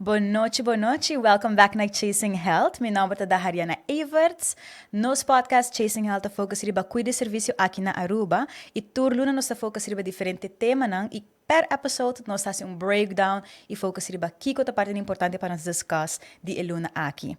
Boa noite. Welcome back na Chasing Health. Meu nome é Dahariana Everts. Nos podcast Chasing Health foca riba cuide serviço aqui na Aruba e turluna nos foca riba diferente tema nang e per episode nós fazemos breakdown e foca riba kiko ta parte importante para nos discuss di eluna aqui.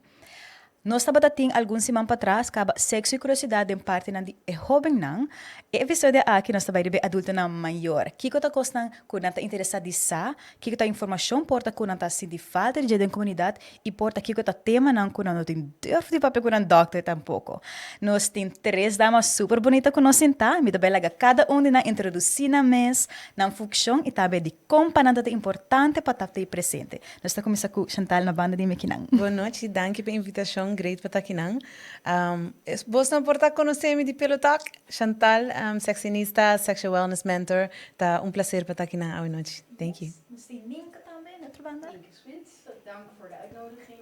Nós estamos tendo alguns semanas para trás, acaba sexo e curiosidade em parte de jovem não. E episódio aqui nós estamos adulto não maior. Kiko tá costando quando tá interessado em sa, kiko tá informação porta quando tá se de falta de comunidade e porta kiko tá tema não quando não tem durf de papel com um doctor tampouco. Nós tem três damas super bonitas com nós sentar, me também lega cada um de na introduzir na mês, na função e também de companhia importante para estar presente. Nós está começando com Chantal na banda de Mequinang. Boa noite, danke pela invitação, great para estar aqui. Vos não porta conhecer-me de pelo talk, Chantal, sexinista, sexual wellness mentor. Tá prazer para estar aqui na noite. Thank you. Misschien Nienke também, outra banda. Nienke Smits, dank voor de uitnodiging.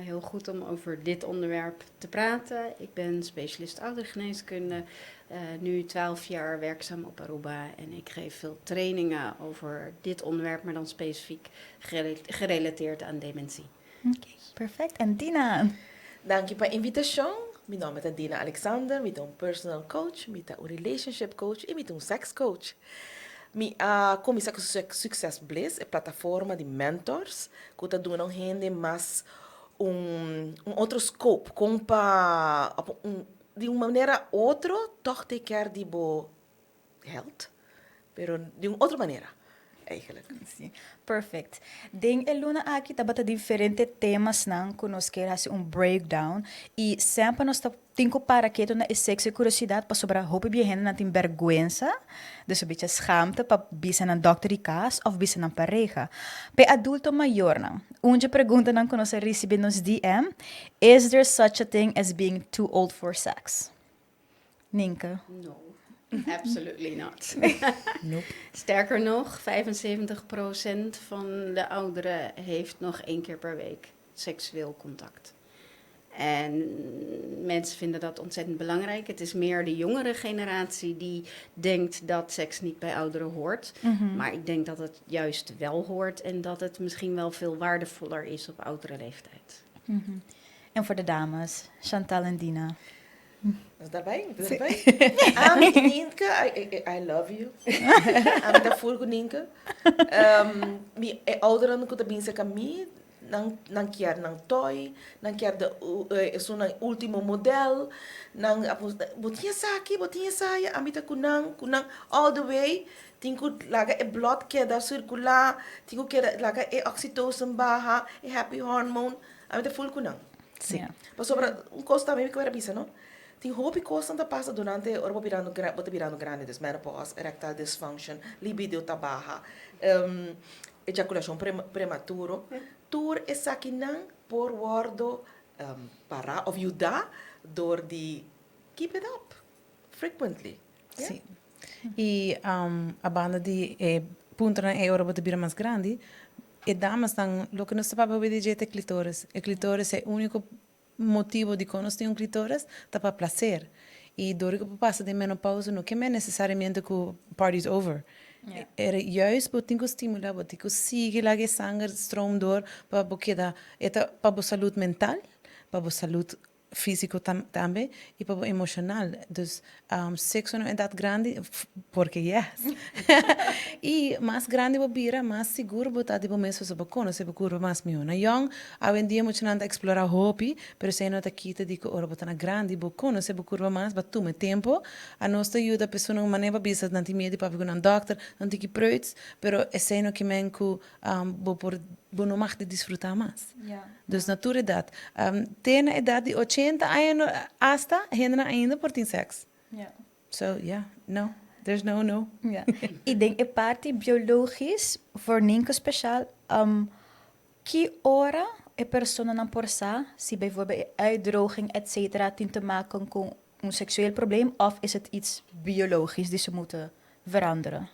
Heel goed om over dit onderwerp te praten. Ik ben specialist oudergeneeskunde, nu 12 jaar werkzaam op Aruba en ik geef veel trainingen over dit onderwerp, maar dan specifiek gerelateerd aan dementie. Oké, perfect. En Dina? Dank je voor de invitatie. Mijn naam is Dina Alexander, ik ben een personal coach, ik ben een relationship coach en ik ben een sekscoach. Ik kom met Success Bliss, een plataforma de mentors, que doen nog gente mais outro scope, de uma maneira outra, toch te care de bo health, pero de uma outra maneira. Eigenlijk. Sim, perfect. Ding eluna aqui tá bata diferente temas não que nós quer fazer breakdown e sempre nós tenho para que na sexo e curiosidade para sobre a roupa bem não tem vergonha, dus een beetje schaamte para bisa na doctor e cas of bisa na pareja. Pe adulto maior não. Onde pergunta não que nós recebemos nos DM, is there such a thing as being too old for sex? Ninka. No. Absolutely not. Nope. Sterker nog, 75% van de ouderen heeft nog 1 keer per week seksueel contact. En mensen vinden dat ontzettend belangrijk. Het is meer de jongere generatie die denkt dat seks niet bij ouderen hoort. Mm-hmm. Maar ik denk dat het juist wel hoort en dat het misschien wel veel waardevoller is op oudere leeftijd. Mm-hmm. En voor de dames, Chantal en Dina. Is daarbij? Nienke, I love you. Aan de voor Nienke. Mi ouderen kunnen mensen kami, nang kier nang toy, nang kier de zo'n ultimo model, nang botinha saya, amita kunang all the way. Tingu laga e blood ke da circula, tingu ke laga e oxytocin baha, e happy hormone, amita full kunang. Sim. Yeah. Mas sobre costa mesmo que era bisa, não? Tem roupa e costa da passa durante o virando grande, des menopause, erectile dysfunction, libido tá baja, ejaculação prematuro. Tour é saquinan por wardo para of ajudar door de keep it up frequently. Yeah? Sim. E a banda de punto na Europa de bira mais grande, e damas estão, lo que nós sabemos obediente é clitóris. E clitóris é o único motivo de quando nós temos clitóris, tá para prazer. E durante o passo de menopausa, não que é necessariamente que o party is over. Yeah. Era juist wat tinko stimula, wat tinko sigue lá que sangue stroom door, para porque da, para a saúde mental, para a saúde físico também e para o emocional. Dus sexo não é dat grande, porque yes. E mais grande o bira, mais seguro botar de começo sobre cono, se procura mais miona. Young, hoje em dia muito nada explorar hobby, pero se não tá quita de que ora botar na grande bocono, se procura mais, mas tu me tempo, a nós ajuda a pessoa não maneira bisa não tem medo para vir um doctor, não tem que preuts, pero é seno que menco bo não mag de desfrutar mais. Yeah. Dus natuuridade. Tem a idade de 80 anos hasta ainda por ter sexo. Yeah. So, yeah, no. There's no. Ja. Ik denk een parte biologisch, voor Ninke speciaal, que hora een persoon aan porsa, si bijvoorbeeld uitdroging, et cetera, te maken met een seksueel probleem, of is het iets biologisch die ze moeten veranderen?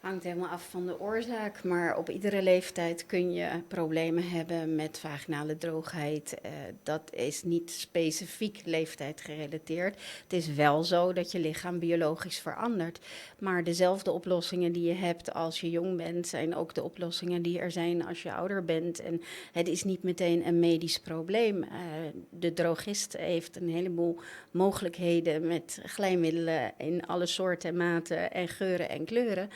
Hangt helemaal af van de oorzaak, maar op iedere leeftijd kun je problemen hebben met vaginale droogheid. Dat is niet specifiek leeftijd gerelateerd. Het is wel zo dat je lichaam biologisch verandert. Maar dezelfde oplossingen die je hebt als je jong bent, zijn ook de oplossingen die er zijn als je ouder bent. En het is niet meteen een medisch probleem. De drogist heeft een heleboel mogelijkheden met glijmiddelen in alle soorten en maten en geuren en kleuren.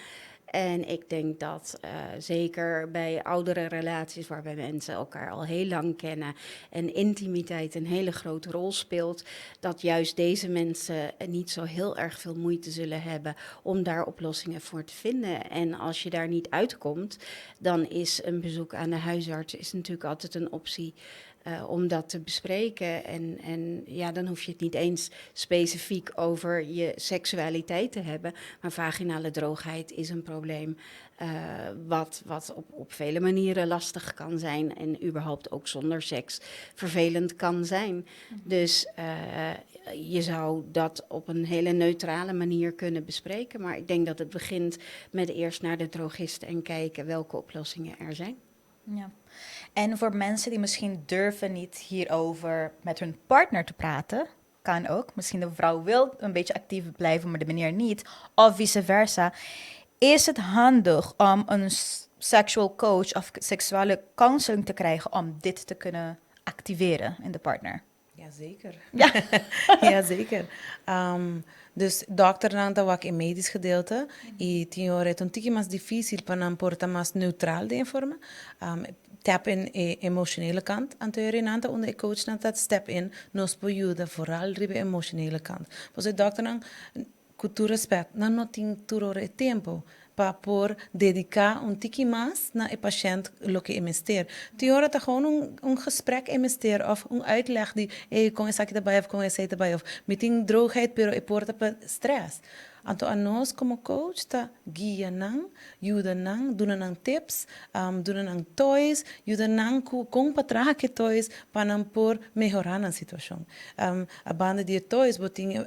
En ik denk dat zeker bij oudere relaties waarbij mensen elkaar al heel lang kennen en intimiteit een hele grote rol speelt, dat juist deze mensen niet zo heel erg veel moeite zullen hebben om daar oplossingen voor te vinden. En als je daar niet uitkomt, dan is een bezoek aan de huisarts is natuurlijk altijd een optie. Om dat te bespreken. En ja, dan hoef je het niet eens specifiek over je seksualiteit te hebben. Maar vaginale droogheid is een probleem wat op vele manieren lastig kan zijn. En überhaupt ook zonder seks vervelend kan zijn. Dus je zou dat op een hele neutrale manier kunnen bespreken. Maar ik denk dat het begint met eerst naar de drogist en kijken welke oplossingen er zijn. Ja. En voor mensen die misschien durven niet hierover met hun partner te praten, kan ook. Misschien de vrouw wil een beetje actief blijven, maar de meneer niet. Of vice versa. Is het handig om een sexual coach of seksuele counseling te krijgen om dit te kunnen activeren in de partner? Jazeker. Ja. Jazeker. Dus dokter nanta wak in medisch gedeelte e tinha het un tiki mas difícil para não porta mas neutral de informa. Tap in emotionele kant anterior nanta onder de coach nanta step in nos pojuda vooral ribe emotionele kant. Pues el dokter nang com tu respeito não não tem turore tempo para por dedicar um tiki mais na e patiënt lo que investeer. Die horen dat gewoon een gesprek investeer of een uitleg die kon je zakje erbij of kon je zet erbij of meeting droogheid pero e porta pa stress. Anto a nós como coach ta guia nang, ajuda nang, doen nang tips, doen nang toys, ajuda nang com patraha que toys para não por melhorar na situação. A banda de toys botin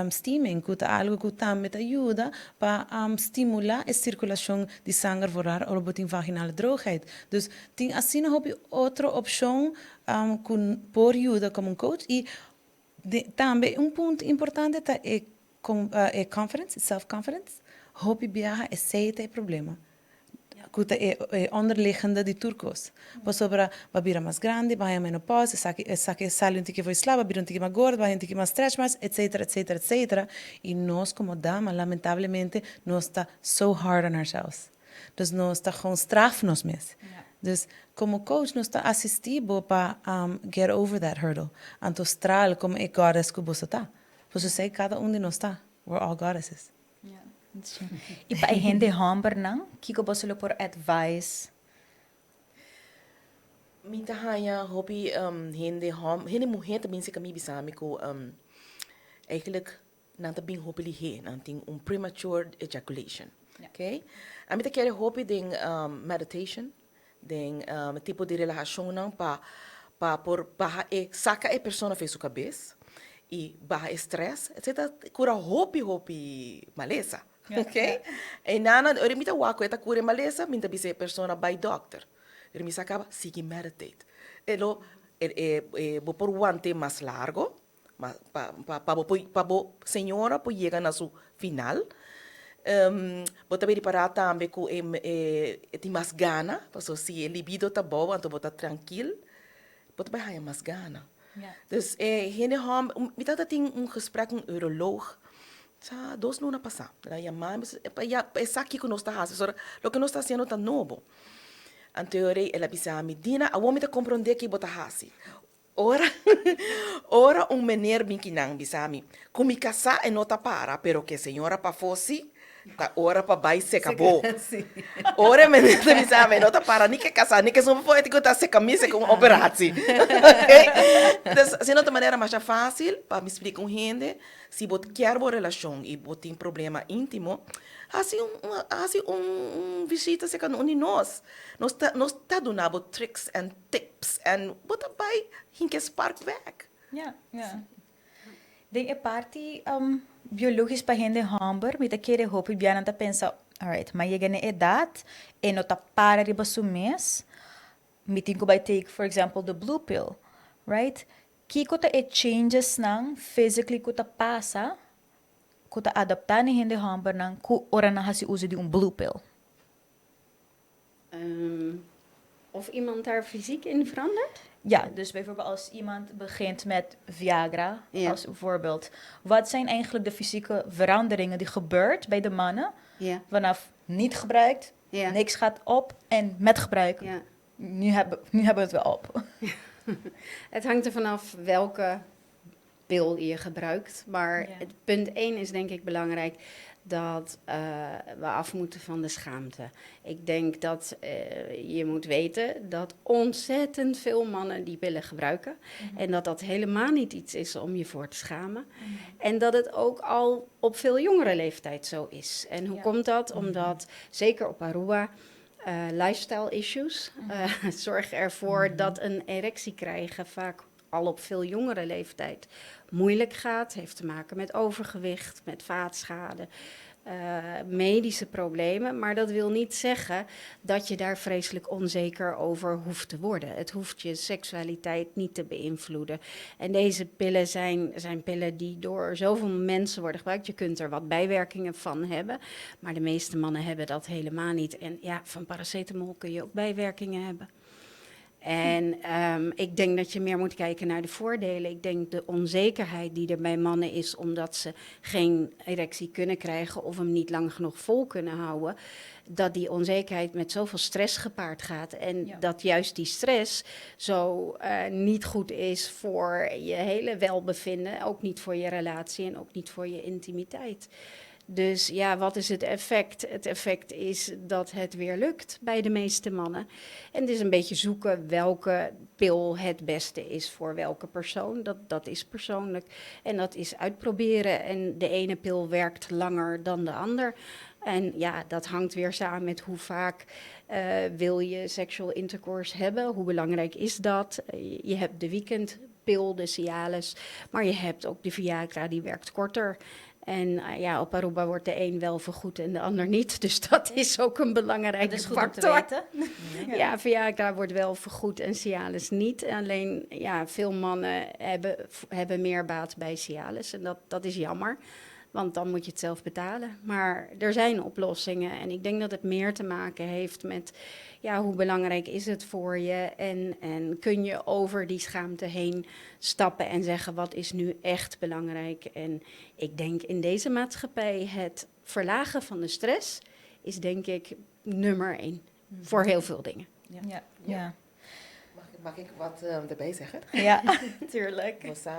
steaming, kuta algo kuta met ajuda para stimular a circulação de sangue vooral ou botin vaginale droogheid. Dus ting assim heb je outra opção por ajuda como coach e também ponto importante tá confidence, self-confidence, hoop je viaja e seita e problema. Kuta onderliggende die turcos. Pues sobra babira más grande, vaya menopausa, saque sale un tiki foi slava, babira un tiki más gordo, vaya un tiki más stretch más, etcétera, etcétera, etcétera. Y nos como dama, lamentablemente, nos está so hard on ourselves. Dus nos está gewoon straf nos mes. Ja. Dus como coach nos está assistivo para get over that hurdle. Anto stral como e goddess kubusata. Pues eu sei cada de nós está. We're all goddesses. Yeah, that's true. E para gente hamber nang, kiko bosolo por advice. Minta hanya hobby hindi mujer também se kami bisa ko eigenlijk nanta bing hobby lihe nanting premature ejaculation. Yeah. Okay? Amita kere hobby ding meditation, ding tipo de relação nang pa por baha saca e persona fez sua cabeça. E barra estresse, etc. Cura hopi maleza, okay? E nana, ori mita wako eta cura maleza, minta bise persona by doctor. Ori misa acaba sigi meditate. Elo bo por guante más largo, pa bo senhora po llega na su final. Bota bem para também com tem mais gana, porque se libido tá bom, então bota tranquilo, bota bem mais gana. Ja. Dus met dat ding gesprek met een uroloog. Sa, dos não passa. Ja, mas é aqui que nós está fazendo. Lo que nós está fazendo tá novo. Anterior, ela bisa medina, a homem tá compreender que bota hasi. Ora meneer binkinang bisa mi. Kumi casa e nota para, pero que senhora pa fosse. Ta ora pa bai se acabou. Ora me bisa me nota para ni que casar, ni que só foi que tá se camisa com operação. Okay? Dus se não de maneira mais fácil para me explicar com gente, se bot quer boa relação e bot tem problema íntimo, assim visita se kan uni nós tá dando tricks and tips and bota bai hinke spark back. Ja, ja. Ding e party biologisch pa gente hamber, mit a kere hopi biananta pensa Alright, mas chega na idade e não tá para riba mês, me tinko by take, for example, the blue pill, right? Kiko ta e changes nang physically ko ta pasa, ko ta adaptar ni hindi hamper nang ku ora na hasi uso di blue pill. Of iemand daar fysiek in verandert? Ja, dus bijvoorbeeld als iemand begint met Viagra, Ja. als voorbeeld. Wat zijn eigenlijk de fysieke veranderingen die gebeurt bij de mannen Ja. vanaf niet gebruikt, Ja. niks gaat op en met gebruik, Ja. nu hebben we het wel op. Het hangt er vanaf welke pil je gebruikt. Maar Ja. het punt 1 is denk ik belangrijk dat we af moeten van de schaamte. Ik denk dat je moet weten dat ontzettend veel mannen die pillen gebruiken. En dat dat helemaal niet iets is om je voor te schamen. En dat het ook al op veel jongere leeftijd zo is. En hoe Ja. komt dat? Omdat, zeker op Aruba, lifestyle issues zorgen ervoor dat een erectie krijgen vaak al op veel jongere leeftijd moeilijk gaat. Heeft te maken met overgewicht, met vaatschade, medische problemen. Maar dat wil niet zeggen dat je daar vreselijk onzeker over hoeft te worden. Het hoeft je seksualiteit niet te beïnvloeden. En deze pillen zijn pillen die door zoveel mensen worden gebruikt. Je kunt er wat bijwerkingen van hebben, maar de meeste mannen hebben dat helemaal niet. En ja, van paracetamol kun je ook bijwerkingen hebben. En ik denk dat je meer moet kijken naar de voordelen. Ik denk de onzekerheid die er bij mannen is omdat ze geen erectie kunnen krijgen of hem niet lang genoeg vol kunnen houden, dat die onzekerheid met zoveel stress gepaard gaat. En Ja. dat juist die stress zo niet goed is voor je hele welbevinden, ook niet voor je relatie en ook niet voor je intimiteit. Dus ja, wat is het effect? Het effect is dat het weer lukt bij de meeste mannen. En het is een beetje zoeken welke pil het beste is voor welke persoon. Dat is persoonlijk. En dat is uitproberen. En de ene pil werkt langer dan de ander. En ja, dat hangt weer samen met hoe vaak wil je sexual intercourse hebben. Hoe belangrijk is dat? Je hebt de weekendpil, de Cialis. Maar je hebt ook de Viagra, die werkt korter. En ja, op Aruba wordt de een wel vergoed en de ander niet. Dus dat is ook een belangrijke Dat is goed om te factor. weten. Ja, Viagra wordt wel vergoed en Cialis niet. Alleen, ja, veel mannen hebben meer baat bij Cialis. En dat is jammer, want dan moet je het zelf betalen. Maar er zijn oplossingen. En ik denk dat het meer te maken heeft met, ja, hoe belangrijk is het voor je? En kun je over die schaamte heen stappen en zeggen, wat is nu echt belangrijk? En ik denk in deze maatschappij, het verlagen van de stress is denk ik nummer 1 voor heel veel dingen. Ja, ja. Mag ik wat erbij zeggen? Ja, tuurlijk. Você,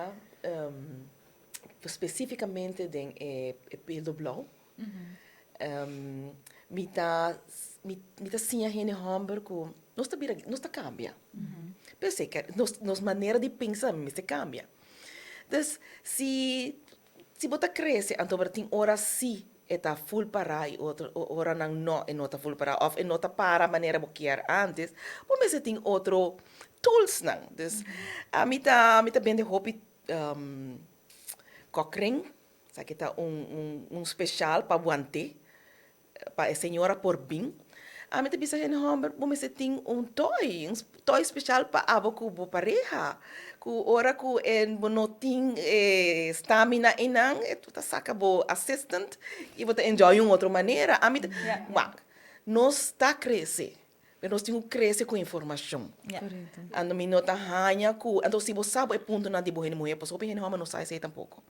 specificamente den pelo blauw. Mita sinha hene hamburg com nós tá cambia. Pensei que nos maneira de pensar me se cambia. Dus se bota cresce, então tem hora si eta full para e outra hora não no e nota full para of e nota para maneira bo quer antes, bom mas tem outro tools não. Dus a mita bem de hobby cockring, sabe que tá especial para guante para a senhora por bem. A mita bisa hen homem, bom mas tem toy especial para abo ku bo pareja. Ku ora ku en bonoting stamina inang tu ta saca bo assistant e bota enjoy outra maneira. A mita, mak, nós tá cresce. Nós temos que crescer com informação. Correto. Ando me nota hanha ku, então se você sabe ponto na de boa mulher, pois o bem homem não sai tampouco.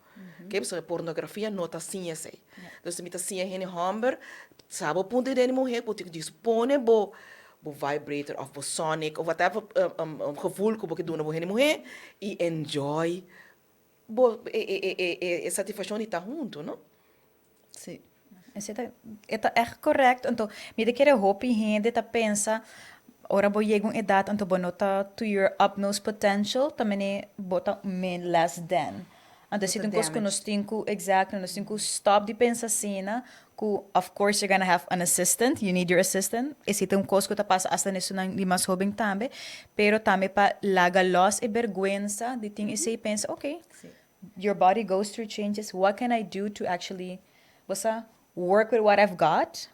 Que pessoa pornografia nota sim é sei. Então se me tá sim é homem, sabe o ponto de mulher, porque dispone bo vibrator of bo sonic of whatever gevoel que você dá na boa mulher e enjoy bo satisfação de estar junto, não? Sim. Isso é echt correto. Então, me querer hopi gente tá pensa, ora bo chega uma idade, então bo nota to your utmost potential, também bota men less than. Então, se tem coisa que nós temos exactly, nós temos stop de pensar assim, né? Que of course you're gonna have an assistant, you need your assistant. E se tem coisa que tá passa hasta nisso não de mais hobby também, pero também para laga loss e vergüenza de ting e se pensa, okay, your body goes through changes. What can I do to actually, work with what I've got,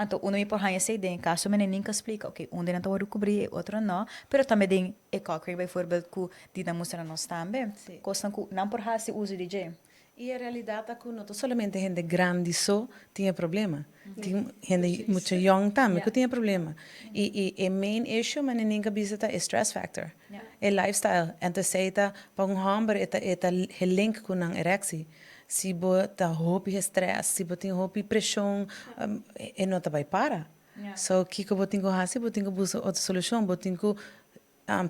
Então, uno me por hanha sei den caso men ninka explica, ok, onde não tô cobrir, outro não, pero também den e Cochrane bijvoorbeeld ku di na mostra nós também. Sim. Costan ku não por hasi uso DJ. E a realidade é que não solamente gente grande só tinha problema. Tinha gente muito young também que tinha problema. E main issue, mas ninguém visita é stress factor. É lifestyle. Então, se está para hambre, é link com a erexia. Se você hopi stress, se você hopi pressão, não está vai para. So, o que você tem que fazer? Você tem que buscar outra solução. Você tem que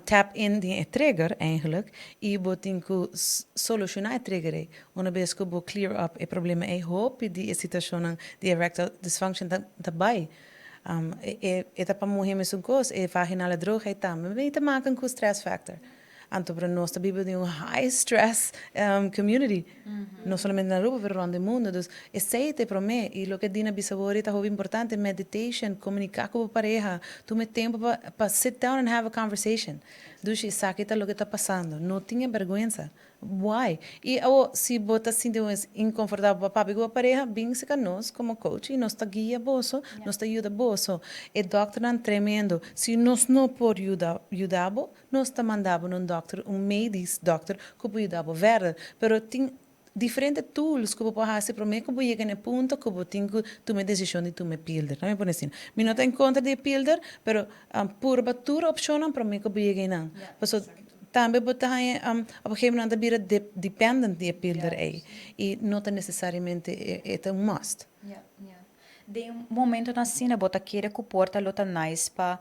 tap in die trigger eigenlijk e botinko solucionar trigger una vez que bo clear up e problema e hope die situação de erectile dysfunction daarbij eta pa muhim is een kos e vaginale droogheid tam we te maken com stress factor anto para nós também de high stress community não somente na Europa pero around the mundo dus aceite para mim e lo que dina bisavori tá importante meditation comunicar com a pareja tu me tempo para sit down and have a conversation dus e sabe lo que está passando não tinha vergonha why e se bota assim de inconfortável para com a pareja bem se nós como coach e nós tá guia boso nós tá ajuda boso e doctor é tremendo se nós não por ajudar nós tá mandava um doctor doctor que pode ajudar ver pero tem diferentes tools que você pode fazer para mim que você chega no ponto que você tem que tomar decisão de tomar pílula não é por assim eu não tenho conta de pílula pero por batura opção para mim que você chega não também você tem op een gegeven moment bira dependent de pílula e não necessariamente é um must. De momento na cena bota querer que porta lota nice pa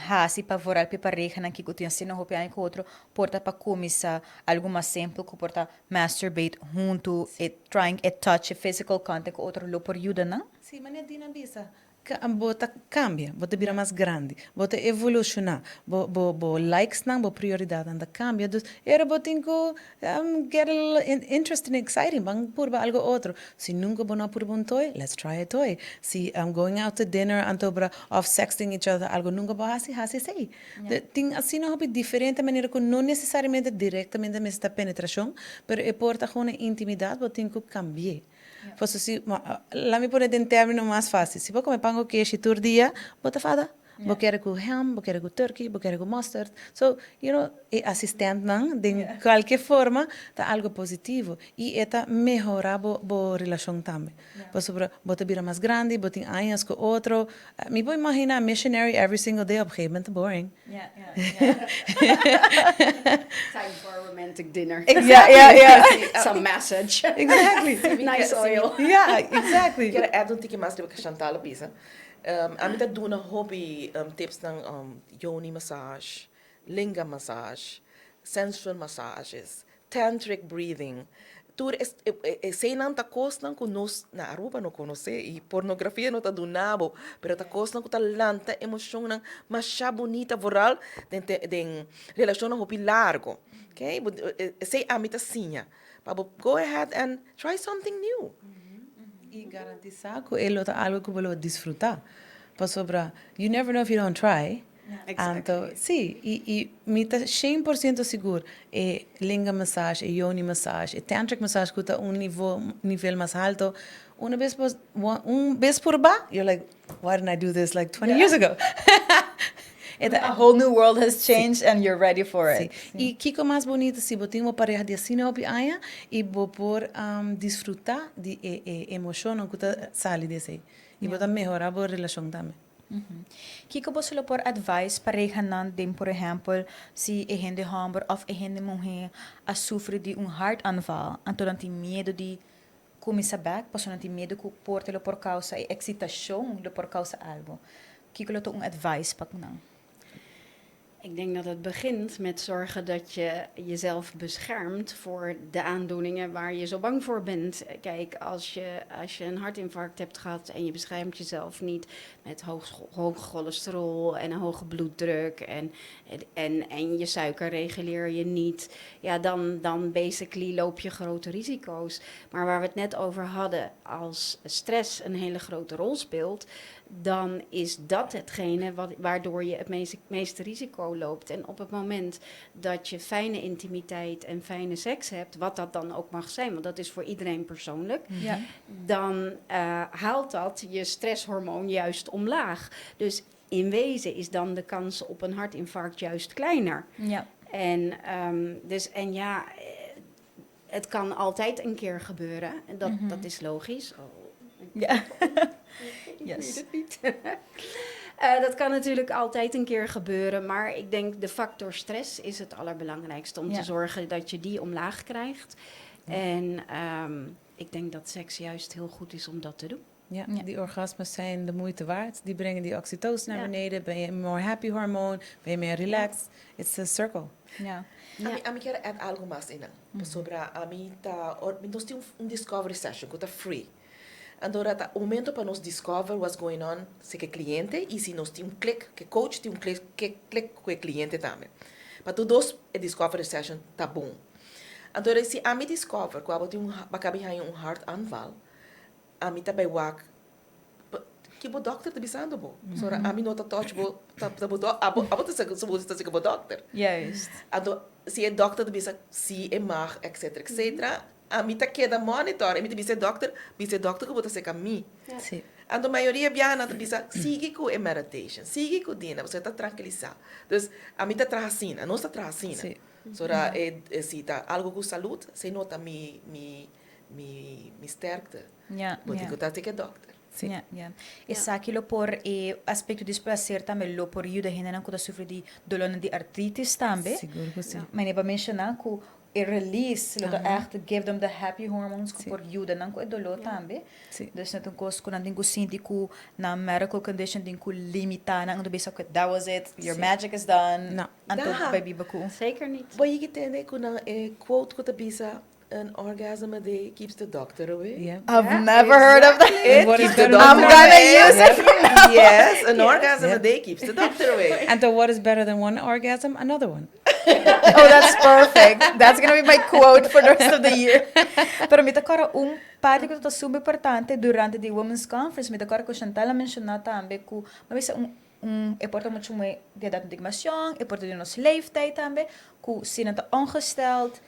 hasi pa voral pi pareja na kiko tinha cena hopi ai com outro porta pa comisa alguma sample que porta masturbate junto e trying e touch physical contact com outro lo por ajuda não? Sim, mas é dinamisa. Bota cambia, bota vira mais grande, bota evolucionar, bo likes não, bo prioridade anda cambia, dus era botinho get a little interesting, exciting, bang purba algo outro. Se nunca bona purba toy, let's try a toy. Se going out to dinner, antobra of sexting each other, algo nunca bo hasi sei. Tem assim não hobby diferente maneira que não necessariamente diretamente me está penetração, pero é porta com intimidade, botinho cambiar. Posso se lá me pôr em termino mais fácil. Se vou comer pão com queijo todo dia, bota fada. Vou querer com ham, vou querer com turkey, vou querer com mustard. So, assistente não, de qualquer forma, tá algo positivo e eta melhorar bo relação também. Posso bota bira mais grande, bota anos com outro. Me vou imaginar missionary every single day, op een gegeven moment boring. Time for a romantic dinner. Yeah. Some massage. Exactly. Nice oil. Yeah, exactly. Quero add um tique mais de que Chantal pisa. A mim tá dando hobby tips ng yoni massage, linga massage, sensual massages, tantric breathing. Tur sei não tá costan com nós na Aruba não conhece e pornografia não tá donabo, pero tá costan com talanta emoção não mais bonita voral den relação não hobby largo, okay? Sei a mim tá sinha, but go ahead and try something new. E garantizar que ele é algo que você vai desfrutar. Por sobre, you never know if you don't try. Exactly. Então, sim, e me está 100% seguro. É linga massage, é yoni massage, é tantric massage que está nível mais alto. Uma vez por ba, you're like, why didn't I do this like 20 years ago? A whole new world has changed and you're ready for it. E o que é mais bonito se você tem uma pareja de assim na opinião e você pode desfrutar de emoção que está saindo desse. E você melhorar a relação também. Kiko po sila por advice pareha nan din, por exemplo, se é gente homem ou é gente mulher a sofre de hartaanval, então não tem medo de começar back, posso não tem medo que porta por causa de excitação, por causa algo. Kiko lo to advice pak nan. Ik denk dat het begint met zorgen dat je jezelf beschermt voor de aandoeningen waar je zo bang voor bent. Kijk, als je een hartinfarct hebt gehad en je beschermt jezelf niet met hoog cholesterol en een hoge bloeddruk en je suiker reguleer je niet, ja, dan basically loop je grote risico's. Maar waar we het net over hadden, als stress een hele grote rol speelt, dan is dat hetgene waardoor je het meeste risico loopt. En op het moment dat je fijne intimiteit en fijne seks hebt, wat dat dan ook mag zijn, want dat is voor iedereen persoonlijk, Ja. dan haalt dat je stresshormoon juist omlaag. Dus in wezen is dan de kans op een hartinfarct juist kleiner. Ja. En het kan altijd een keer gebeuren. En dat is logisch. Ja. Ik Yes. weet het niet. Dat kan natuurlijk altijd een keer gebeuren. Maar ik denk de factor stress is het allerbelangrijkste. Om Ja. te zorgen dat je die omlaag krijgt. En ik denk dat seks juist heel goed is om dat te doen. Ja, Ja. die orgasmes zijn de moeite waard. Die brengen die oxytocin naar Ja. beneden. Ben je een more happy hormoon? Ben je meer relaxed? It's a circle. Ja. Ami quero add algo mais ainda. Sobre ami tá, nós tínhamos discovery session que tá free. Então, o momento para nós discover what's going on se que cliente e se nós tínhamos que coach tinha click com o cliente também. Para todos a discovery session tá bom. Então, se ami discover que abo tinha bakabi hartaanval, ami tá bij wak que o doctor tá bisando bo. So ami nota touch bo abo tá se que o doctor. Juist. Então, se é doctor bisa se é mag etc. A mim tá queda monitor, a mim bisa doctor que bota se caminho. Sì. A maioria biana bisa sigue com a meditation, sigue com dina, você tá tranquilizado. Dus a mim tá trasina, nós tá trasina. Sì. So da se tá algo com saúde, se nota me sterkte. Ja. Moet Ja. ik dat ik doctor. Sì. Ja, ja. E sa que lo por aspecto de prazer também lo por ajuda gente não que sofre de dolor de artritis também. Sicuro que sì. Mas neba mencionar que e release lo echt give them the happy hormones que Sim. por ajuda não que dolor também. Sì. Dus net een kost kon dan sinti ku na medical condition din ku limita na ando bisa that was it. Your Sim. magic is done. No. Anto Daha. baby baku. Zeker niet. Wat je getende kon een quote ko bisa an orgasm a day keeps the doctor away. Yeah. I've Ja, never heard of that. It What is keeps the better doctor than I'm gonna away. use it. Yes, an orgasm Yeah. a day keeps the doctor away. And so what is better than one orgasm? Another one. Oh, that's perfect. That's gonna be my quote for the rest of the year. Pero mi takara parte que está super importante durante the Women's Conference, mi takara ko Chantal mencionar também que mas importa muito mais de idade de informação, importa de nossa leeftijd também, que se não está ongesteld,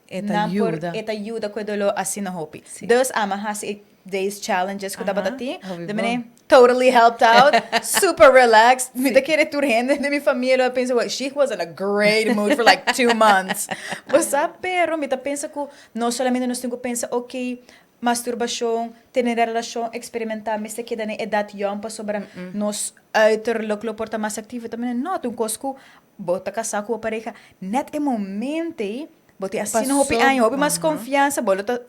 Het não por ajuda. het ajuda com dolo assim na hopi. Sim. Dus ama has days challenges que dá para ti, Hobby de bom. maneira totally helped out, super relaxed. Me da querer tur rende de minha família, eu penso, well, she was in a great mood for like 2 months. Você pero me da pensa que não solamente nós temos que pensar, ok, masturbação, ter relação, experimentar, mas que da idade jong para sobre nós uiterlijk lo porta mais ativo também não, tu cosco bota casar com a pareja net em momento bota assim no hopi aan, hopi mais confiança, bota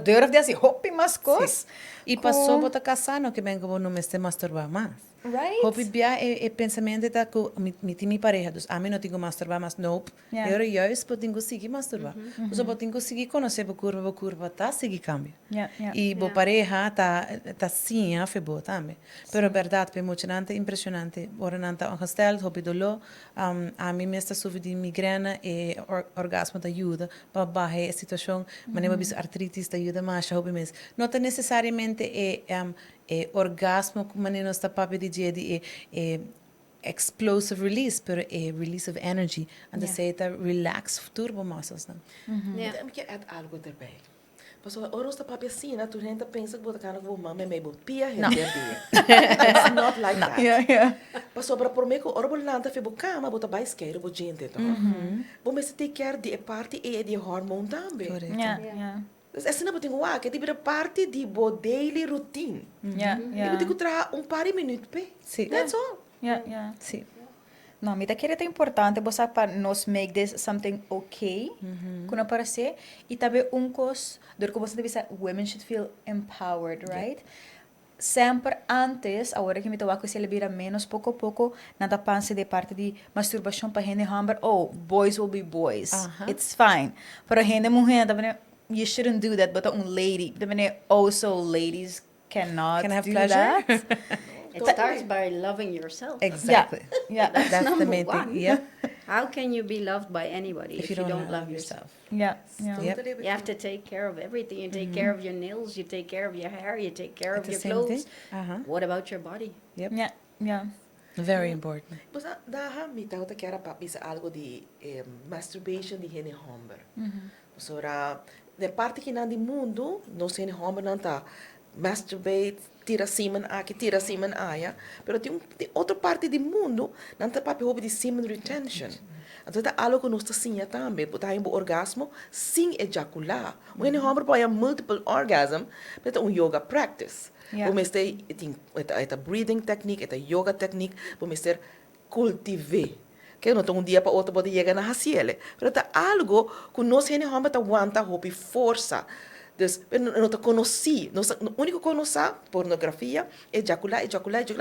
durf de assim, hopi mais cos. E passou para casar, não que bem que eu não me estou masturbar mais. Right? Hopi bia e pensamento da que mi pareja, dus a mim não tenho masturbar mais, nope. Yeah. Eu juist para tenho seguir masturbar. Dus para tenho seguir conhecer a curva, tá seguir cambio. Yeah, yeah. E bo pareja tá sim, a febo também. Pero verdade, é emocionante, impressionante. Ora não tá ongesteld, hopi dolor. A mim me está sofrendo de migrana e orgasmo da ajuda para barrer a situação. Mas nem bis artritis da ajuda mais, hopi mes. Não tá necessariamente orgasmo como nem nós tá papo de dia de explosive release, pero release of energy. And Yeah. say that relax turbo muscles, não? Ja. Dan moet je add algo erbij. Pas op, oros de papi assim, na tu gente pensa que bota cara com mama me bot pia No. It's not like that. Yeah, yeah. Pas op, por me ko orbol lanta fe cama bota bij skere bo gente to. Bo me se take care di parte e di hormoon também. Correto. Yeah, Yeah. yeah. Dus assim não botinho wa, que di parte di bo daily routine. Yeah, Eu yeah. botinho tra par de minutos pe. Sim. That's all. Yeah, yeah. Sim. No, me da que é importante você para nos make this something okay, quando aparecer e também cos, do que você deve ser, women should feel empowered, right? Sempre antes, agora que me toca que se libera menos pouco a pouco, nada pensa de parte de masturbação para gente hammer, oh, boys will be boys, it's fine. Para gente mulher, também you shouldn't do that, but lady, também also ladies cannot Can have do pleasure. that. It starts by loving yourself. Exactly. Yeah, That's the number main one. thing. Yeah. How can you be loved by anybody If you don't love yourself. Ja, ja. Yep. Totally with You have to take care of everything. You take care of your nails, you take care of your hair, you take care of It's your the same clothes. thing. What about your body? Yep. Ja, ja. Very important. Bosa, daha mi tauta kera papisa algo de masturbation de hene homber. So ra, de parte que na di mundo, nos hene homber não tá masturbate, tira semen aqui, tira semen aya, pero tem outra parte do mundo, não tá papi hobby de semen retention. Então tá algo que nós tá sinha também, porque tá orgasmo sem ejacular. O hene homber pode multiple orgasm, mas é yoga practice. Ja. Om este het breathing technique, het yoga technique, om este cultivar. Que não tem dia para outro pode chegar na haciele. Pero tá algo que nós gente homem tá aguanta hopi força. Dus não tá conheci, nós único conhecer pornografia, ejacular,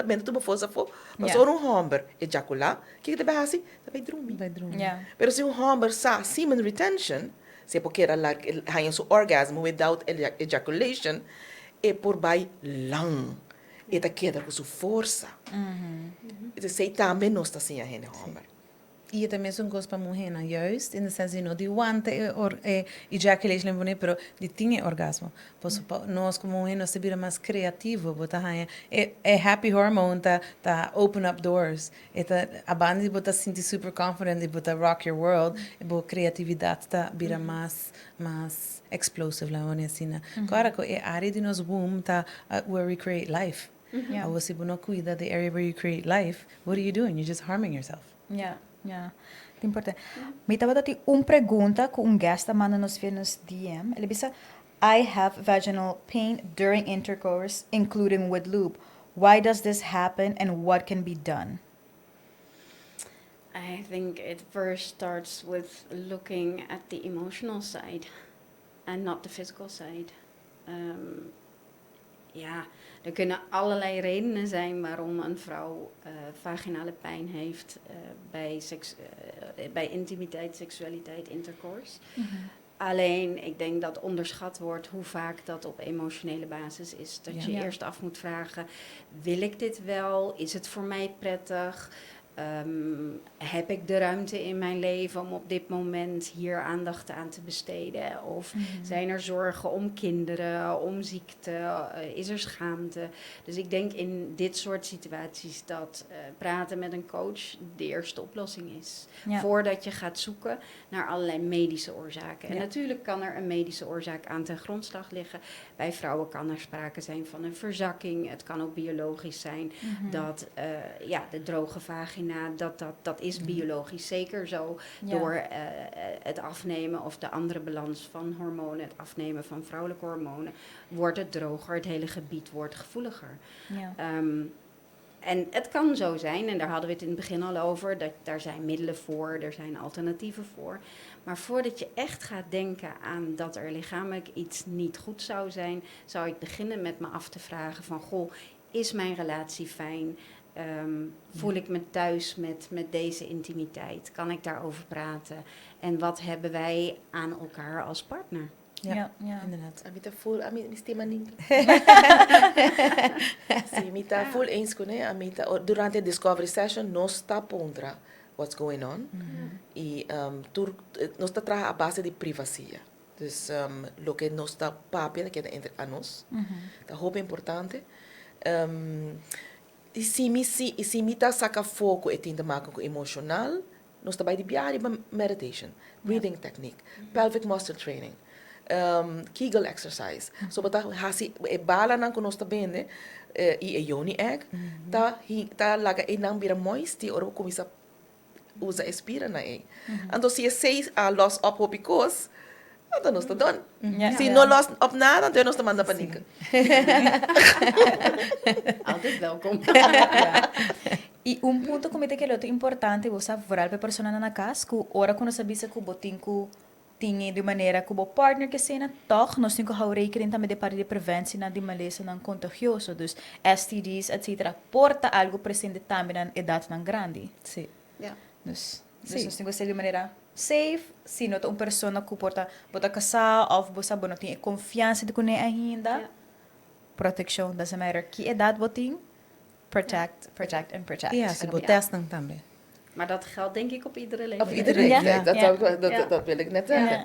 bem tu força for, mas Ja. um homem ejacular, que te vai assim, tá vai dormir. Ja. Pero se homem sa semen retention, se porque era like hang so orgasm without ejaculation, é por bij lang. E tá queda com sua força. Então, sei também nós está assim a gente homem. E também são coisas para mulher, não? Juist, in de senso não de want ejaculation em bonito, pero de tinha orgasmo. Pois nós como mulher nós sabemos mais criativo, bota é happy hormone tá open up doors. A banda bota sentir super confident, bota rock your world, bo criatividade tá vira mais explosive lá onde assim. Claro que é área de nos womb tá where we create life. Ja. Você não cuida da area where you create life, what are you doing? You're just harming yourself. Ja, ja. Het is important. Weet je wat dat die pergunta que guest manda nos via nos DM? Ele disse, I have vaginal pain during intercourse, including with lube. Why does this happen and what can be done? I think it first starts with looking at the emotional side and not the physical side. Er kunnen allerlei redenen zijn waarom een vrouw vaginale pijn heeft bij intimiteit, seksualiteit, intercourse. Alleen, ik denk dat onderschat wordt hoe vaak dat op emotionele basis is. Dat je eerst af moet vragen, wil ik dit wel? Is het voor mij prettig? Heb ik de ruimte in mijn leven om op dit moment hier aandacht aan te besteden? Of zijn er zorgen om kinderen, om ziekte? Is er schaamte? Dus ik denk in dit soort situaties dat praten met een coach de eerste oplossing is. Ja. Voordat je gaat zoeken naar allerlei medische oorzaken. En Ja. natuurlijk kan er een medische oorzaak aan ten grondslag liggen. Bij vrouwen kan er sprake zijn van een verzakking. Het kan ook biologisch zijn dat de droge vagina, dat is biologisch zeker zo. Ja. Door het afnemen of de andere balans van hormonen, het afnemen van vrouwelijke hormonen, wordt het droger, het hele gebied wordt gevoeliger. Ja. En het kan zo zijn, en daar hadden we het in het begin al over, dat daar zijn middelen voor, er zijn alternatieven voor. Maar voordat je echt gaat denken aan dat er lichamelijk iets niet goed zou zijn, zou ik beginnen met me af te vragen van, goh, is mijn relatie fijn? Voel ik me thuis met deze intimiteit? Kan ik daarover praten? En wat hebben wij aan elkaar als partner? Ja. Ja. Inderdaad. Amita full, mi stima niet. Sim, mita full eens kunnen. Amita durante a discovery session nós está pondra what's going on. E nós está traga a base de privacia. Dus lo que nós está papel que entre a nós. Tá roupa importante. E se mita saca foco e tinta maken com emocional, nós está by de biari meditation, breathing technique, pelvic muscle training. Kegel exercise. So bata hasi e bala nan kuno sta bene e yoni egg ta laga e nan bira moisti oro komisa usa espira na e. Ando se seis a loss up hopicos, dan nos ta don. Ja. Si no loss up nada, dan nos ta manda panika. Altijd welkom. E ponto que que é muito importante você falar para a pessoa na casa, que ora quando sabia que o botinho tinha de maneira que o partner que seja toch nós temos que houden rekening também de parte de preventie na de maleza não contagioso, dus STDs etc. porta algo presente também na idade não grande. Sim. Ja. Dus Sim. nós temos que ser de maneira safe, se não uma pessoa que porta bota casar ou você não tem confiança de conhecer ainda. Ja. Protection doesn't matter que idade botin, protect and protect. Ja, ze botest dan também. Maar dat geldt denk ik op iedere Op leeftijd. iedereen. Ja. Ja. Ja. Dat wil ik net zeggen.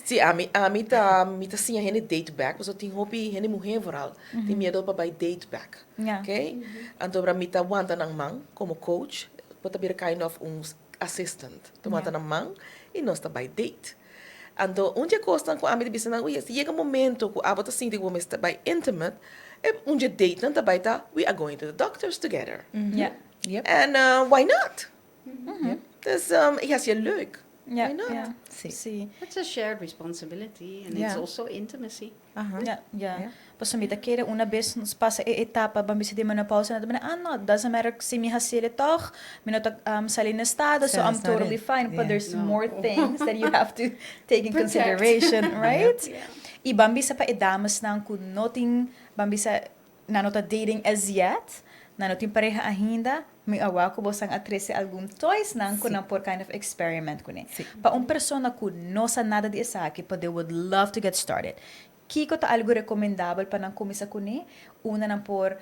Zie, amita zie je date back. Dus dat hobby, hene mujer vooral. Die meer op bij date back. Ja. Oké? En toen amita wanta ng man, como coach, wat bir kind of uns assistant. Toen wanta ng man, e nós tá bij date. En toen onde costa com amita bisa na, uia, chega momento que abota sinti que vamos estar bij intimate, e onde date nan tá bij ta, we are going to the doctors together. Ja. Yep. And why not? Dus ja, is je leuk. Ja. Why not? Ja. Sim. Sim. It's a shared responsibility and Yeah. it's also intimacy. Aham. Ja, ja. Ja. Pas me daquele uma vez nos passa a etapa bambisa de menopausa na também no, doesn't matter se me hasile toch, me not sali na estado, so Sali I'm na totally estado. fine, but Yeah. there's No. more things that you have to take in Protect. consideration, right? Yeah. E bambisa pa edamas nang ku noting bambisa na nota dating as yet, na noting pareja ainda, me awa ko bosang atrese algum toys nang ko Sí. nang por kind of experiment ko ni. Sí. Pa un persona ku no sa nada di esaki, but they would love to get started. Kiko ta algo recomendável para nang kumisa ko ni, una nang por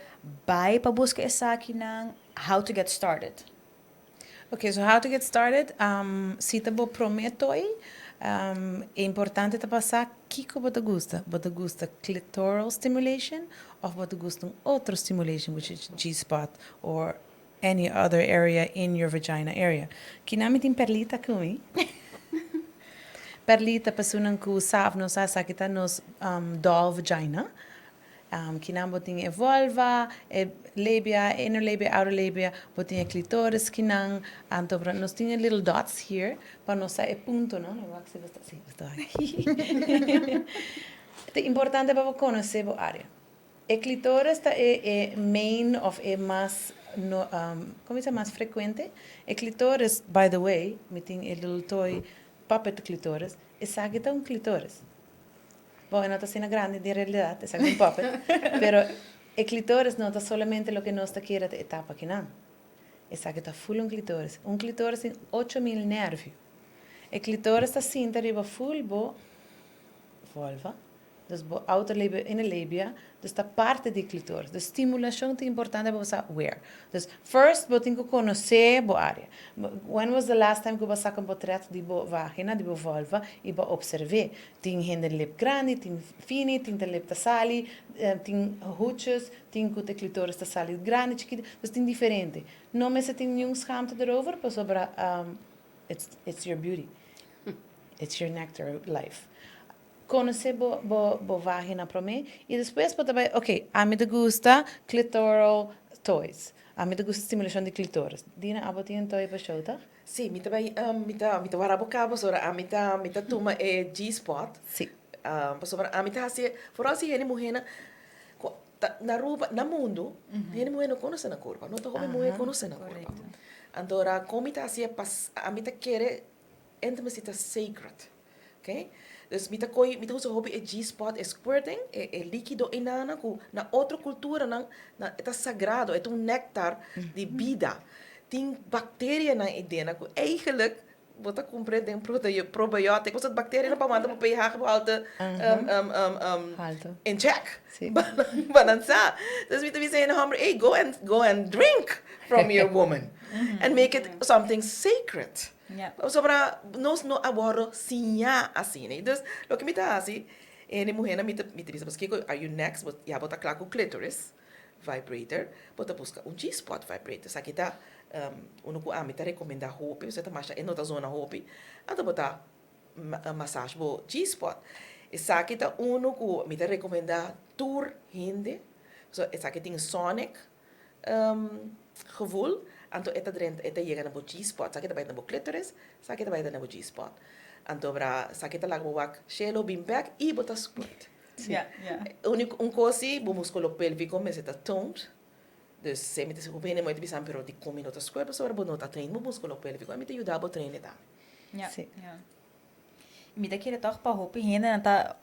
bay pa busca esaki nang how to get started. Okay, so how to get started? Se te vou prometo aí, é importante te passar que você gosta. Você gosta clitoral stimulation ou você gosta outro stimulation, which is G-spot or any other area in your vagina area. Que não me tem perlita comigo. Perlita pessoa que sabe não sabe que está nos doll vagina. Que não botem vulva, labia, inner labia, outer labia, botem clitoris, que não, então nós temos little dots here, para nós sair ponto, não? Não vai ser assim, está aí. É importante para conhecer a área. O clitoris é main of é mais no, como é mais frequente. O clitoris, by the way, me tem little toy puppet clitoris, e sabe que é clitoris. Bom, não está sendo grande de realidade, é um puppet. Pero el clitoris não está solamente lo que nós queremos de etapa que não. É que está full um clitoris. Um clitoris tem 8.000 nervos. O clitoris está cinta riba full bo vulva, dus bo outer labia, inner labia, dus está parte do clitoris. Dus stimulação é importante para você aware. Dus first, você tem que conhecer a área. When was the last time que você sacou um portrait de bo vagina, de bo vulva, e bo observar? Tem hinder lip grande, tem fini, tem de lip tasali, tem hoedjes, tem que o clitoris tasali grande, chiquito. Dus tem diferente. Não me se tem nenhum schaamte erover, pas sobre it's your beauty. It's your nectar life. Conhecer bo vagina para mim e depois pode também, ok, a mim te gusta clitoral toys, a mim te gusta estimulação de clitoris. Dina, a botinha toy para show, tá? Sim, mita warabo cabo sobre mita tuma G-spot. Sim. Sobre mita assim, por assim ele mulher na ruba na mundo, ele mulher não conhece na corpo, não todo mulher conhece na corpo. Então, como mita assim, mita quer intimacy sacred, ok? Dus mita usa hobby G-spot squirting, líquido inana na outra cultura na é sagrado, é nectar de vida. Tem bacteriën na ideia, eigenlijk wat ik compreende een probiotic, was het bacteriën op een op pH-gehalte in check. Sim. Bananza. Dus we zeggen hammer, hey, go and drink from your woman and make it something sacred. Yeah. Sobra nós não agora sinha assim, né? Dus lo que me tá assim, ele mulher me diz, mas que are you next? But ja, bota claro com clitoris vibrator, bota busca G-spot vibrator. Sa kita uno ko ami ta recomenda hopi, você tá mais em outra zona hopi. Então bota massage bo G-spot. E sa kita uno ko me ta recomenda tour hindi. So sa kita tem sonic gevoel. Anto eta llega na bo G-spot, sa kita bij na bo clitoris, sa kita bij na bo G-spot. Anto bra sa kita lag bo wak shelo bimbek e bota squirt. Ja, ja. Cosi, o músculo pélvico me está toned. Dus se me te bene muito bisam pero di come nota square, so ora nota trein o músculo pélvico, me te ajuda a trein eta. Ja, Sim. ja. Me daquele toch pa hopi henda nata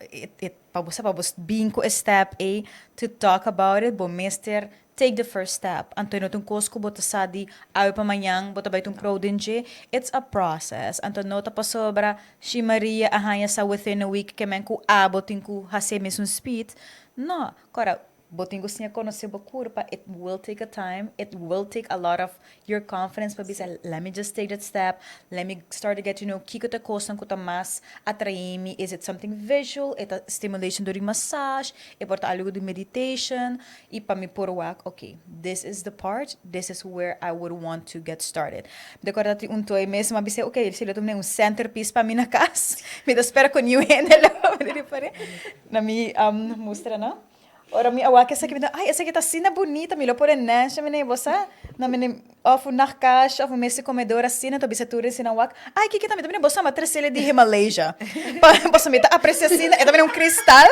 pa você binko a step A to talk about it, bo mister take the first step. Anto no tung kosko bota sadi ayo pa manyang bota bay tung prodinge. It's a process. Anto nota pa sobra si Maria ahanya sa within a week kemen ku abotin ku hase mesun speed. No, kora botingo sinha conhecer bo curpa, it will take a time, it will take a lot of your confidence para bisa, let me just take that step, let me start to get to know kiko ta costa kuta mas atraimi, is it something visual, it a stimulation during massage, e porta algo de meditation, e pa mi porwak, okay, this is the part, this is where I would want to get started. Decorda ti un toy mesmo bisa, okay, sila tumne un centerpiece pa mi na kas, mi da espera con you handle, na mi mostra na. Ora mi awak essa que me dá, ai, essa aqui tá assim bonita, me lo pôr né, chama nem você, na mene of na caixa, of messe comedor assim, na tabisa tudo assim na awak. Ai, que também também bossa matriz ele de Himalaya. Bossa me tá aprecia assim, é também um cristal,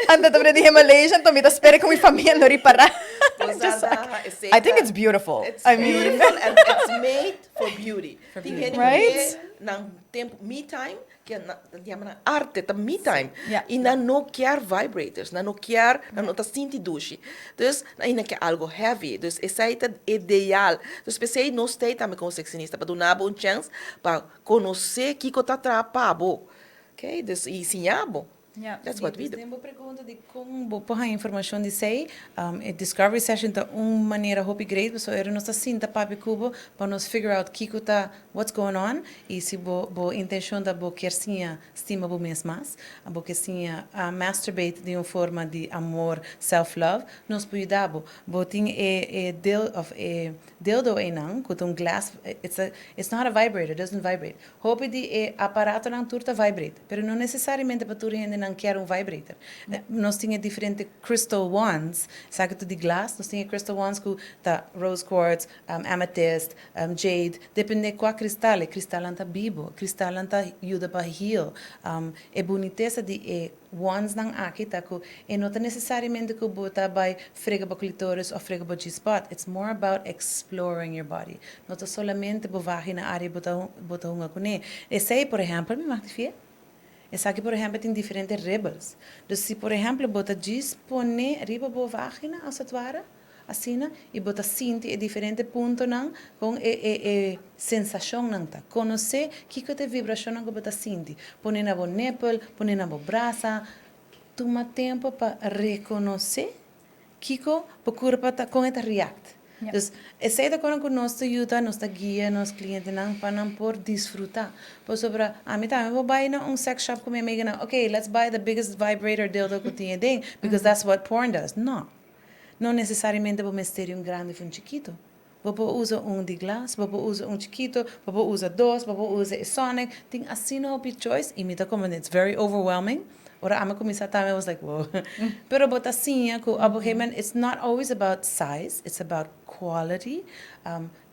anda também de Himalaya, então me tá espera com minha família não reparar. I think it's beautiful. It's I mean, beautiful and it's made for beauty. Right? Nang tempo me time, que na arte tá me time. Yeah. E na não quer vibrators, na não quer, na não tá sentindo duche. Dus ainda que algo heavy. Dus essa é ideal. Dus pensei não sei também com sexinista para dar uma chance para conhecer que tá atrapado. Okay? Dus e ensinabo. Yeah. That's what we do. Tem uma pergunta de como pôr a informação de sei, a discovery session tá uma maneira hope great, so era nossa cinta papi cubo para nos figure out kiko tá what's going on e se bo intenção da bo quer sim estima bo mesmas, a bo quer sim masturbate de uma forma de amor, self love, nos pode dar bo ting dildo enang com um glass, it's not a vibrator, it doesn't vibrate. Hope de aparato nang turta vibrate, pero não necessariamente para tu rende não quer vibrator. Nós tínhamos diferentes crystal wands, sabe tu de glass, nós tínhamos crystal wands com tá rose quartz, amethyst, jade, depende qual cristal, cristal anta bibo, cristal anta ajuda para heal. É boniteza de wands nang aqui tá com e não tá necessariamente que bota by frega para clitoris ou frega para G-spot. It's more about exploring your body. Não tá solamente bo vagina área bota uma cone. Esse aí, por exemplo, me magnifica. Essa aqui, por exemplo, tem diferentes rebels. Então, se, por exemplo, bota dispone riba bo vagina, a satuara, assim, e bota sinti diferente ponto não, com sensação não tá. Conhecer que é a vibração não que bota sinti. Põe na bo nipple, põe na bo braça. Toma tempo para reconhecer que o corpo tá com esta react. Yeah. Dus essa é quando que nós ajuda, nós guia, nós clientes não para não por desfrutar. Por sobre a mim também vou buy um sex shop com minha amiga, okay, let's buy the biggest vibrator dildo que tinha dentro, because that's what porn does. Não necessariamente vou meter grande e chiquito. Vou usar de glass, vou usar chiquito, vou usar dois, vou usar sonic. Tem assim no choice, e me tá como it's very overwhelming. Ora, a começar também, I was like, whoa. Pero bota assim, it's not always about size, it's about quality.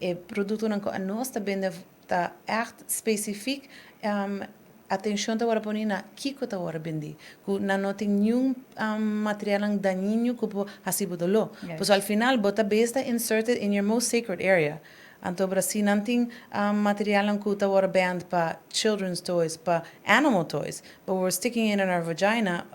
E produto não a nós também tá echt specifiek atenção tá ora poni na kiko tá ora bendi. Ku na não tem nenhum material daninho que po hasibo dolo. Pois al final bota besta inserted in your most sacred area. Anto Brasil não tem material que tá ora banned para children's toys, para animal toys, but we're sticking it in our vagina.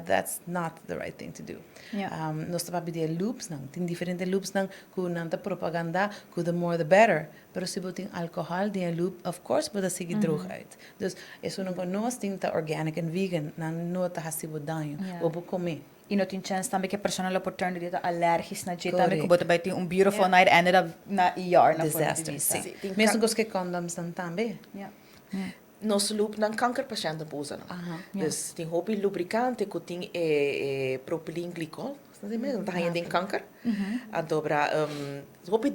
That's not the right thing to do. Yeah. Nós tá para loops não, tem diferentes loops não que não tá propaganda, que the more the better. Pero se botem alcohol de loop, of course, pode seguir droog uit. Dus isso não nós tem tá organic and vegan, não tá hasibo danho, ou vou comer. E não tem chance também que a pessoa não oportunidade de estar alérgica na dieta, também que bota vai ter beautiful night ended up na ER na Disaster. Mesmo com os que condoms também. Yeah. Nos loop ng kankerpatiënten posa. Dus tem hoop lubricante que tem propylene glycol. Não mesmo, tá ainda em câncer. Então, hoop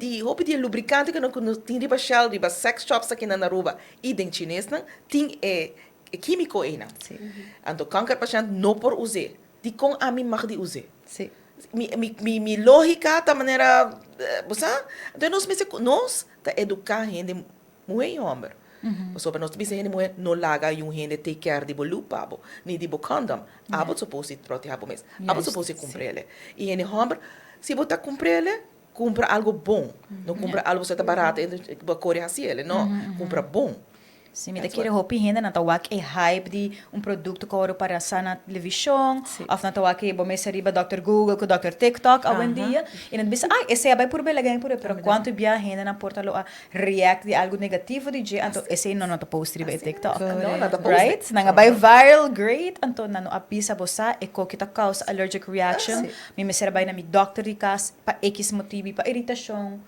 die lubricante que não tem riba shell, riba sex shops aqui na Aruba e den chinês não tem químico aí não. Então, kankerpatiënt não por usar. Die kon a mim mag die usar. Sim. Mi lógica da maneira, você? Então nós tá educar gente mulher e homem. Sobre nós também gente mulher não larga gente take care de bolupa, nem de condom. Abo supposed proteger abo mesmo. Abo supposed comprar ele. E gente homem, se botar comprar ele, compra algo bom. Não compra algo que está barato, e ba Coreia assim ele, não. Compra bom. Sim, me daquele hopi ainda na tawak e hype de produto que ora para na televisão, of na tawak e bomesa riba Dr. Google, com Dr. TikTok, ao dia, e não bisa, esse é bem por bela ganho por aí, pero quanto bia ainda na porta a react de algo negativo de je, então esse não na post riba e TikTok, Não, nada post. right? Nanga by viral, great, então na no apisa bosa e ko kita cause allergic reaction, me mesera by na mi doctor rikas pa X motivo, pa irritação,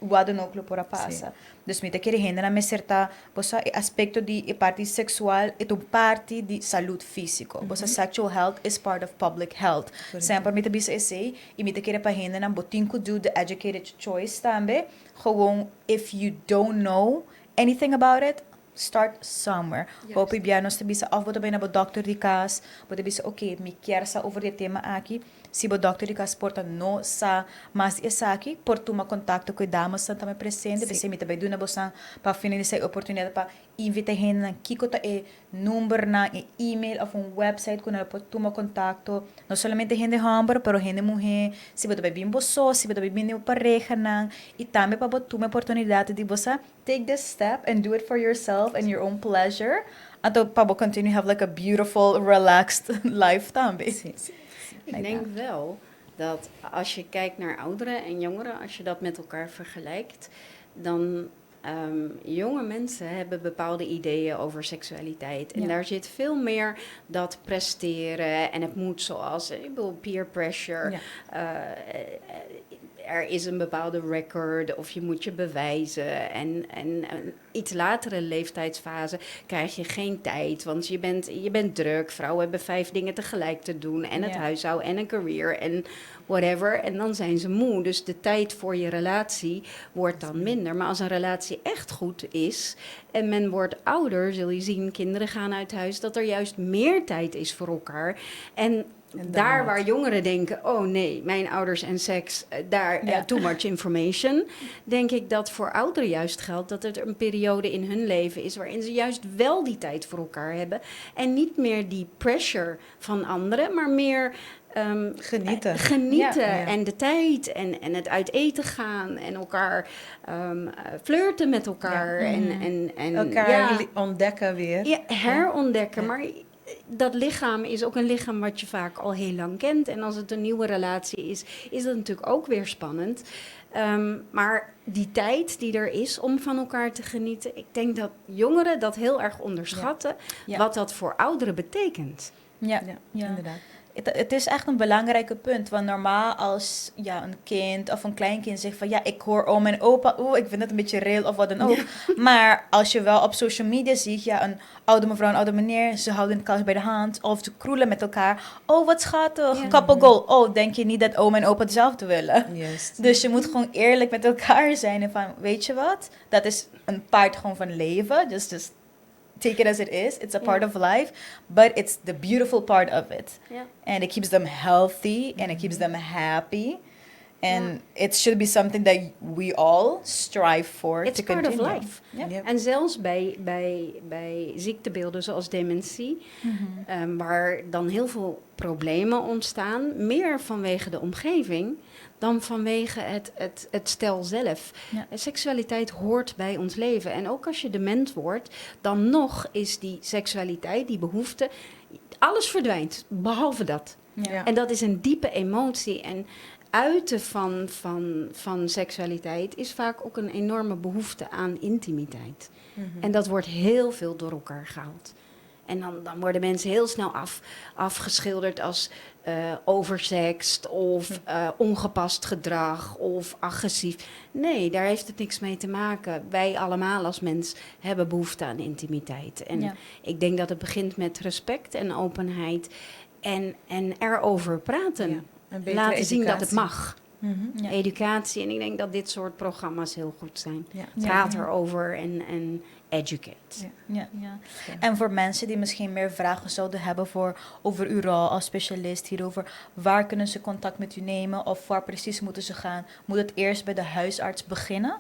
o adonoclo por a passa. Dus met aquele renda na certa bossa aspecto de parte sexual e tu parte de saúde física. Bossa sexual health is part of public health. Sempre met bisa esse e met aquele para renda na botin could do the educated choice também. Gewoon if you don't know anything about it, start somewhere. Hoop ik nos te bisa of wat bij na bo dokter di kas, bo te bisa okay, me quer sa over het tema aqui. Se o doctor de casporta não sa mas essa aqui por tomar contato com damas santa me presente você me também duna bosan para finalizar a oportunidade para invitar gente na kiko ta e número na e email of website com ela pode tomar contato não somente gente homem pero gente mulher se você também bem só se você também bem pareja na e também para tomar oportunidade de você take this step and do it for yourself and your own pleasure então para continue have like a beautiful relaxed life também sim. Ik denk wel dat als je kijkt naar ouderen en jongeren, als je dat met elkaar vergelijkt, dan jonge mensen hebben bepaalde ideeën over seksualiteit. En daar zit veel meer dat presteren en het moet zoals, ik bedoel, peer pressure. Er is een bepaalde record of je moet je bewijzen. En iets latere leeftijdsfase krijg je geen tijd. Want je bent druk. Vrouwen hebben 5 dingen tegelijk te doen. En het huishouden en een career en whatever. En dan zijn ze moe. Dus de tijd voor je relatie wordt dan minder. Maar als een relatie echt goed is en men wordt ouder, zul je zien, kinderen gaan uit huis, dat er juist meer tijd is voor elkaar. En daar waar jongeren denken, oh nee, mijn ouders en seks, too much information, denk ik dat voor ouderen juist geldt dat er een periode in hun leven is waarin ze juist wel die tijd voor elkaar hebben. En niet meer die pressure van anderen, maar meer genieten en de tijd en het uit eten gaan en elkaar flirten met elkaar. En elkaar ontdekken weer. Ja, herontdekken, maar dat lichaam is ook een lichaam wat je vaak al heel lang kent. En als het een nieuwe relatie is dat natuurlijk ook weer spannend. Maar die tijd die er is om van elkaar te genieten, ik denk dat jongeren dat heel erg onderschatten, wat dat voor ouderen betekent. Ja, inderdaad. Het is echt een belangrijke punt, want normaal als een kind of een kleinkind zegt van ik hoor oom en opa, ik vind het een beetje real of wat dan ook. Maar als je wel op social media ziet, een oude mevrouw en oude meneer, ze houden elkaar bij de hand of ze kroelen met elkaar. Oh, wat schattig, couple goal. Oh, denk je niet dat oom en opa hetzelfde willen? Dus je moet gewoon eerlijk met elkaar zijn en van, weet je wat, dat is een part gewoon van leven, dus take it as it is. It's a part of life, but it's the beautiful part of it. Yeah. And it keeps them healthy and it keeps them happy. And it should be something that we all strive for It's to continue. It's part of life. Yeah. Yep. En zelfs bij ziektebeelden zoals dementie, waar dan heel veel problemen ontstaan, meer vanwege de omgeving dan vanwege het stel zelf. Ja. Seksualiteit hoort bij ons leven. En ook als je dement wordt, dan nog is die seksualiteit, die behoefte, alles verdwijnt, behalve dat. Ja. En dat is een diepe emotie. En uiten van seksualiteit is vaak ook een enorme behoefte aan intimiteit. En dat wordt heel veel door elkaar gehaald. En dan worden mensen heel snel afgeschilderd als oversext of ongepast gedrag of agressief. Nee, daar heeft het niks mee te maken. Wij allemaal als mens hebben behoefte aan intimiteit. En ik denk dat het begint met respect en openheid en erover praten. Ja, laten educatie. Zien dat het mag. Educatie. En ik denk dat dit soort programma's heel goed zijn. Praat erover en educate. Ja. En voor mensen die misschien meer vragen zouden hebben over uw rol als specialist hierover, waar kunnen ze contact met u nemen of waar precies moeten ze gaan? Moet het eerst bij de huisarts beginnen?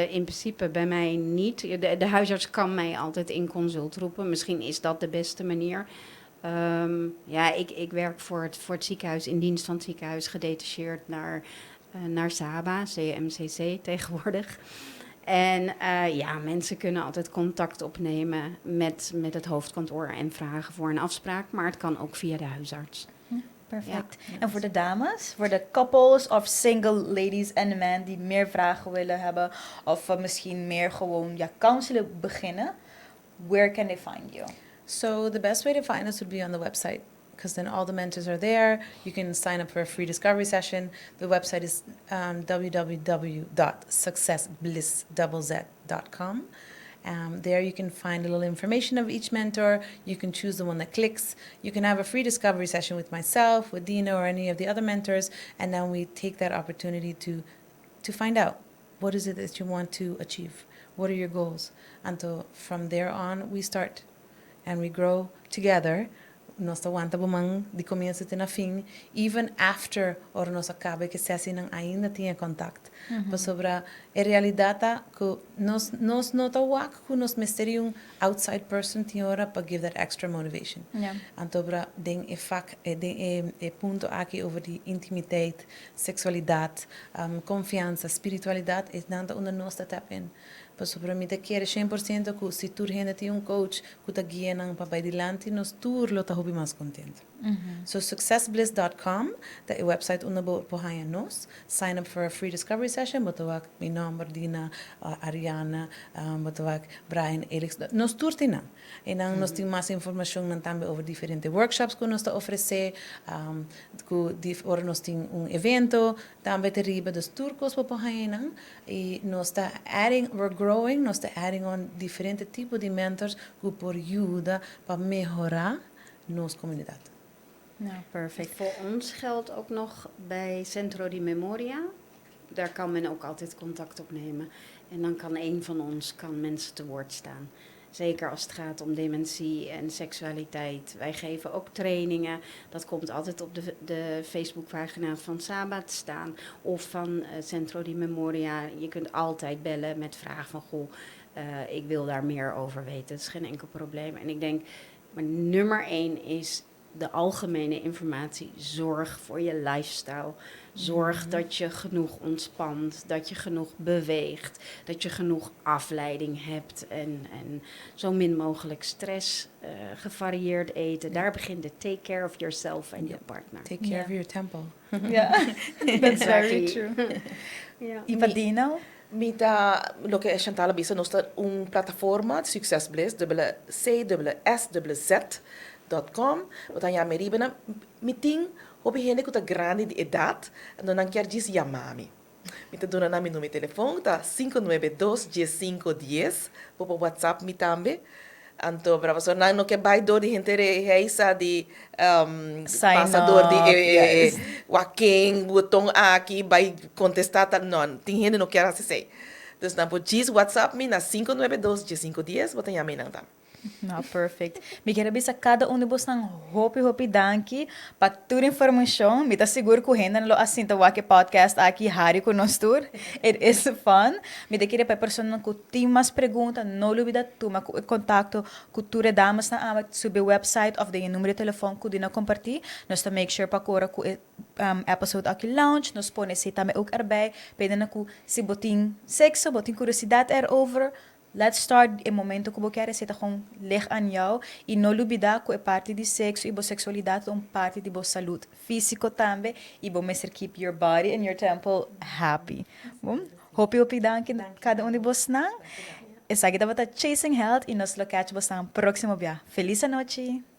In principe bij mij niet. De huisarts kan mij altijd in consult roepen. Misschien is dat de beste manier. Ik werk voor het ziekenhuis, in dienst van het ziekenhuis, gedetacheerd naar SABA, CMCC tegenwoordig. En ja, mensen kunnen altijd contact opnemen met het hoofdkantoor en vragen voor een afspraak. Maar het kan ook via de huisarts. Perfect. En voor de dames, voor de couples of single ladies en men die meer vragen willen hebben of misschien meer gewoon kans willen beginnen, where can they find you? So the best way to find us would be on the website, because then all the mentors are there. You can sign up for a free discovery session. The website is www.successbliss.com. There you can find a little information of each mentor. You can choose the one that clicks. You can have a free discovery session with myself, with Dina, or any of the other mentors, and then we take that opportunity to find out what is it that you want to achieve. What are your goals? And from there on, we start and we grow together. Nós aguanta bumang de começo até na fim, even after or nós acaba que sessie não ainda tinha contact. Mas sobre a realidade que nós não tawak que nós mesterium outside person tinha hora para give that extra motivation. Ja. Então sobre den ponto aqui over die intimiteit, seksualiteit, confiança, spiritualiteit is nada onder nós tap in. Mas sobre mim te quer 100% que se tu rende tem coach que te guia nang para dilante nos tour lo ta hobi mais contente. So successbliss.com, the website onderbouw pohaya nos. Sign up for a free discovery session. Botawak mi number Dina, Ariana, botawak Brian, Elix. Nos tour tina. En dan nos tem mais informação nan tambe over diferente workshops que nos ta oferecer. Que ora nos tem evento, tambe te riba dos turcos po pohaya nang. E nos ta adding, we're growing, nos ta adding on diferente tipo de mentors que por ajuda para melhorar nos comunidade. Ja, perfect. Voor ons geldt ook nog bij Centro di Memoria. Daar kan men ook altijd contact opnemen. En dan kan een van ons mensen te woord staan. Zeker als het gaat om dementie en seksualiteit. Wij geven ook trainingen. Dat komt altijd op de Facebookpagina van Saba te staan. Of van Centro di Memoria. Je kunt altijd bellen met vragen van... Goh, ik wil daar meer over weten. Dat is geen enkel probleem. En ik denk, maar nummer 1 is... de algemene informatie. Zorg voor je lifestyle. Zorg dat je genoeg ontspant. Dat je genoeg beweegt. Dat je genoeg afleiding hebt. En zo min mogelijk stress. Gevarieerd eten. Daar begint de take care of yourself en je partner. Take care of your temple. Ja, that's very Exactly. true. Ja. Ipadino? Mita, lo que es Chantal Bisa, nos está plataforma de Success Bliss, CSSZ.com, wat aan me ribena, meeting, op een que grande de edad, en dan quer diz yamami. Mita dona na meu telefone, tá 592-1510, por WhatsApp me também. Então, para você não que vai do de gente reisa de passador de Joaquim, botão aqui, vai contestar, não, tem gente não quer acessar. Então, não pode WhatsApp me na 592-1510, botem a mim não tá. Nou, perfect. Me quero bisa cada de vos nang hopi danki para toda informação. Me tá seguro que o renda lo assim tá wake podcast aqui hari com nós tour. It is fun. Me te queria para pessoa que tem mais pergunta, não olvida toma contato com ture damas na ama sub website of de número de telefone que dina compartilhar. Nós tá make sure para cora com episode aqui launch, nós põe se também ook erbij. Pedena ku se botin sexo, botin curiosidade erover. Let's start em momento que você quer receita com leg aan jou e não olvidar que é parte de sexo e sexualidade é parte de boa saúde físico também e você keep your body and your temple happy. Bom, hope danke cada de vocês não. Essa aqui estava Chasing Health e nós lo catch você no próximo dia. Feliz noite.